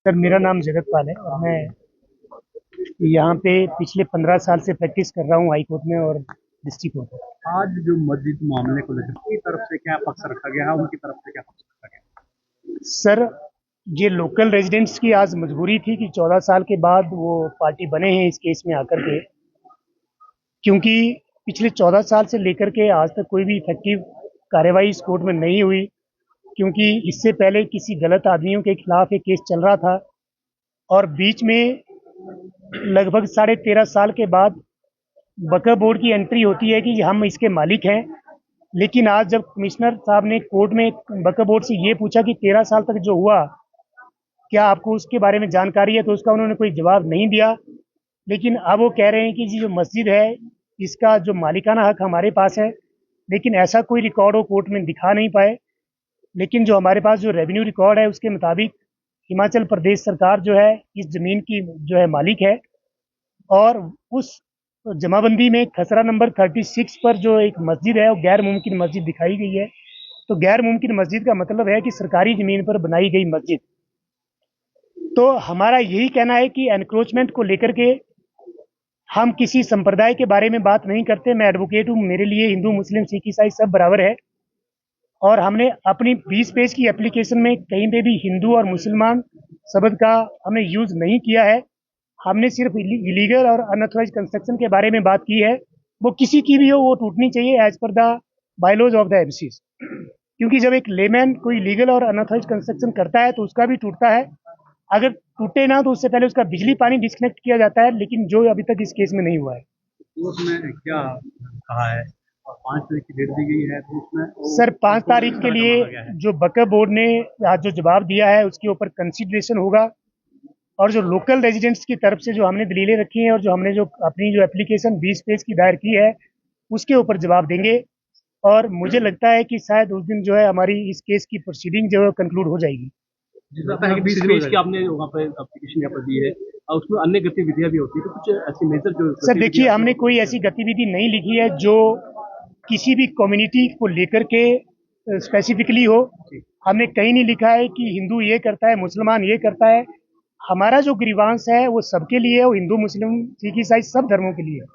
Sir, मेरा नाम जगत पाल है और मैं यहाँ पे पिछले 15 साल से प्रैक्टिस कर रहा हूँ हाई कोर्ट में और डिस्ट्रिक्ट कोर्ट में। आज जो मस्जिद मामले को लेकर की तरफ से क्या पक्ष रखा गया है, उनकी तरफ से क्या पक्ष रखा गया सर, ये लोकल रेजिडेंट्स की आज मजबूरी थी कि 14 साल के बाद वो पार्टी बने हैं इस केस में आकर के, क्योंकि पिछले 14 साल से लेकर के आज तक कोई भी इफेक्टिव कार्रवाई इस कोर्ट में नहीं हुई, क्योंकि इससे पहले किसी गलत आदमियों के खिलाफ एक केस चल रहा था और बीच में लगभग 13.5 साल के बाद वक्फ बोर्ड की एंट्री होती है कि हम इसके मालिक हैं। लेकिन आज जब कमिश्नर साहब ने कोर्ट में वक्फ बोर्ड से ये पूछा कि 13 साल तक जो हुआ, क्या आपको उसके बारे में जानकारी है, तो उसका उन्होंने कोई जवाब नहीं दिया। लेकिन अब वो कह रहे हैं कि जो मस्जिद है इसका जो मालिकाना हक हमारे पास है, लेकिन ऐसा कोई रिकॉर्ड वो कोर्ट में दिखा नहीं पाए। लेकिन जो हमारे पास जो रेवेन्यू रिकॉर्ड है उसके मुताबिक हिमाचल प्रदेश सरकार जो है इस ज़मीन की जो है मालिक है, और उस जमाबंदी में खसरा नंबर 36 पर जो एक मस्जिद है वो गैर मुमकिन मस्जिद दिखाई गई है। तो गैर मुमकिन मस्जिद का मतलब है कि सरकारी ज़मीन पर बनाई गई मस्जिद। तो हमारा यही कहना है कि एनक्रोचमेंट को लेकर के हम किसी संप्रदाय के बारे में बात नहीं करते। मैं एडवोकेट हूँ, मेरे लिए हिंदू मुस्लिम सिख ईसाई सब बराबर है, और हमने अपनी 20 पेज की एप्लीकेशन में कहीं पे भी हिंदू और मुसलमान शब्द का हमने यूज़ नहीं किया है। हमने सिर्फ इलीगल और अनऑथराइज कंस्ट्रक्शन के बारे में बात की है। वो किसी की भी हो, वो टूटनी चाहिए as per the bylaws of the MCs, क्योंकि जब एक लेमैन कोई लीगल और अनऑथराइज कंस्ट्रक्शन करता है तो उसका भी टूटता है। अगर टूटे ना तो उससे पहले उसका बिजली पानी डिस्कनेक्ट किया जाता है, लेकिन जो अभी तक इस केस में नहीं हुआ है। कोर्ट में क्या कहा है और 5 तारीख की डेट दी गई है, तो उसमें सर, 5 तारीख के लिए मांगा गया है। जो वक्फ बोर्ड ने आज जो जवाब दिया है उसके ऊपर कंसिडरेशन होगा, और जो लोकल रेजिडेंट्स की तरफ से जो हमने दलीलें रखी हैं और जो हमने जो अपनी जो एप्लीकेशन 20 पेज की दायर की है उसके ऊपर जवाब देंगे। और मुझे लगता है कि शायद उस दिन जो है हमारी इस केस की प्रोसीडिंग जो है कंक्लूड हो जाएगी। जिस तरह की 20 पेज की आपने वहाँ पे एप्लीकेशन यहाँ पर दी है और उसमें अन्य गतिविधियां भी होती है, तो कुछ ऐसी मेजर जो सर देखिए, हमने कोई ऐसी गतिविधि नहीं लिखी है जो किसी भी कम्युनिटी को लेकर के स्पेसिफिकली हो। हमने कहीं नहीं लिखा है कि हिंदू ये करता है मुसलमान ये करता है। हमारा जो ग्रीवांस है वो सबके लिए है, वो हिंदू मुस्लिम सिख ईसाई सब धर्मों के लिए है।